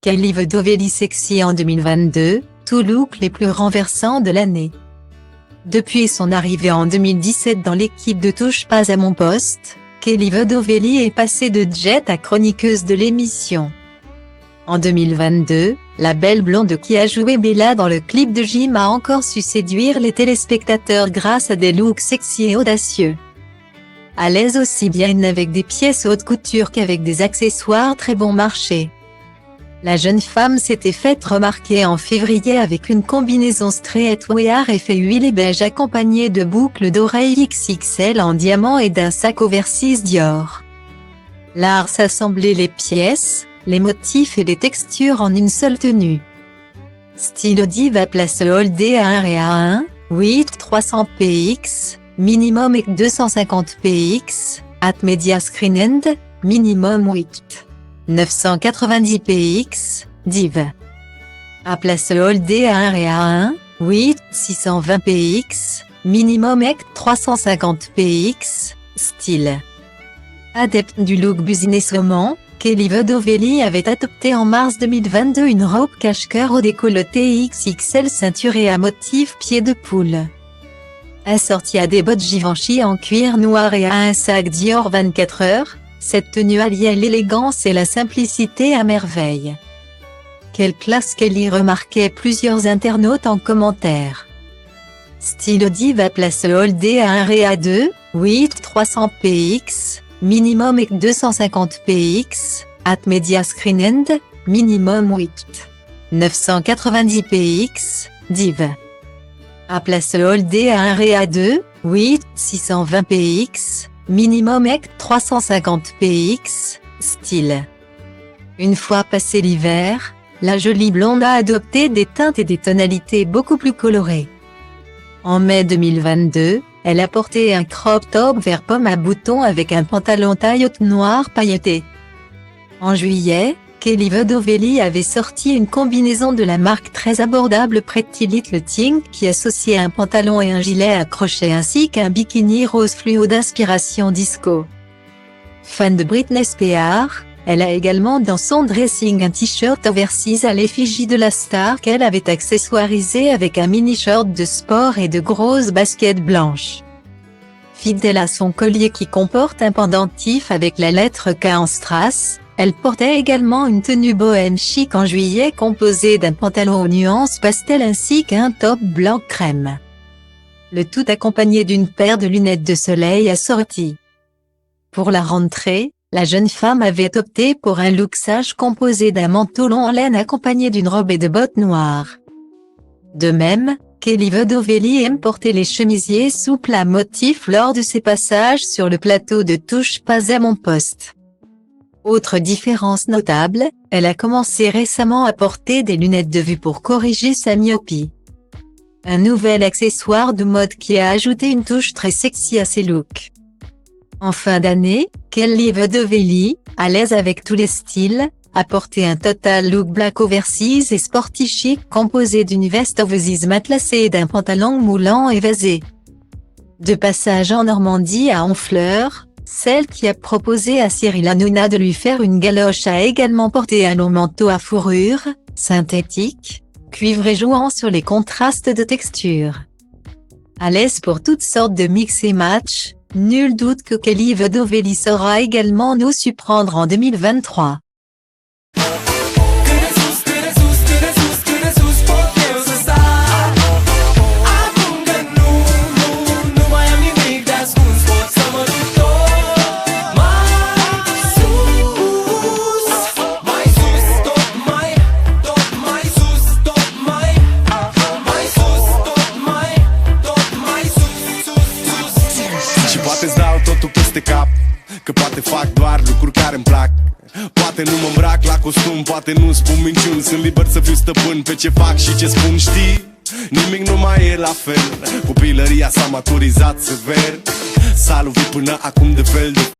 Kelly Vedovelli sexy en 2022, tout look les plus renversants de l'année. Depuis son arrivée en 2017 dans l'équipe de Touche pas à mon poste, Kelly Vedovelli est passée de jet à chroniqueuse de l'émission. En 2022, la belle blonde qui a joué Bella dans le clip de Jim a encore su séduire les téléspectateurs grâce à des looks sexy et audacieux. À l'aise aussi bien avec des pièces haute couture qu'avec des accessoires très bon marché. La jeune femme s'était faite remarquer en février avec une combinaison streetwear effet huile et beige accompagnée de boucles d'oreilles XXL en diamant et d'un sac oversize Dior. L'art s'assemblait les pièces, les motifs et les textures en une seule tenue. Stylo Diva place All Day à 1 Réa 1, 8 300 px, minimum et 250 px, at Media Screen End, minimum 8. 990 px, div. À place All Day à 1 Réa 1, 8 620 px, minimum et 350 px, style. Adepte du look businesswoman, Kelly Vedovelli avait adopté en mars 2022 une robe cache-cœur au décolleté XXL ceinturée à motif pied de poule. Assortie à des bottes Givenchy en cuir noir et à un sac Dior 24 heures, cette tenue alliait l'élégance et la simplicité à merveille. Quelle classe Kelly, remarquaient plusieurs internautes en commentaire. Stylo Diva place All Day à 1 Réa 2, 8 300 px, minimum et 250 px, at Media Screen End, minimum 8. 990 px, div. À place All Day à 1 Réa 2, 8 620 px, minimum et 350 px, style. Une fois passé l'hiver, la jolie blonde a adopté des teintes et des tonalités beaucoup plus colorées. En mai 2022, elle a porté un crop top vert pomme à boutons avec un pantalon taille haute noir pailleté. En juillet, Kelly Vedovelli avait sorti une combinaison de la marque très abordable Pretty Little Thing qui associait un pantalon et un gilet à crochet ainsi qu'un bikini rose fluo d'inspiration disco. Fan de Britney Spears, elle a également dans son dressing un t-shirt oversize à l'effigie de la star qu'elle avait accessoirisé avec un mini-short de sport et de grosses baskets blanches. Fidèle à son collier qui comporte un pendentif avec la lettre K en strass, elle portait également une tenue bohème chic en juillet composée d'un pantalon aux nuances pastel ainsi qu'un top blanc crème. Le tout accompagné d'une paire de lunettes de soleil assorties. Pour la rentrée, la jeune femme avait opté pour un look sage composé d'un manteau long en laine accompagné d'une robe et de bottes noires. De même, Kelly Vedovelli aime porter les chemisiers souples à motifs lors de ses passages sur le plateau de Touche pas à mon poste. Autre différence notable, elle a commencé récemment à porter des lunettes de vue pour corriger sa myopie. Un nouvel accessoire de mode qui a ajouté une touche très sexy à ses looks. En fin d'année, Kelly Vedovelli, à l'aise avec tous les styles, a porté un total look black oversize et sporty chic composé d'une veste oversize matelassée et d'un pantalon moulant évasé. De passage en Normandie à Honfleur, celle qui a proposé à Cyril Hanouna de lui faire une galoche a également porté un long manteau à fourrure, synthétique, cuivré jouant sur les contrastes de texture. À l'aise pour toutes sortes de mix et match, nul doute que Kelly Vedovelli saura également nous surprendre en 2023. Poate-ți dau totul peste cap, că poate fac doar lucruri care îmi plac. Poate nu mă îmbrac la costum, poate nu spun minciuni. Sunt liber să fiu stăpân pe ce fac și ce spun, știi? Nimic nu mai e la fel, copilăria s-a maturizat sever. S-a lovit până acum de fel de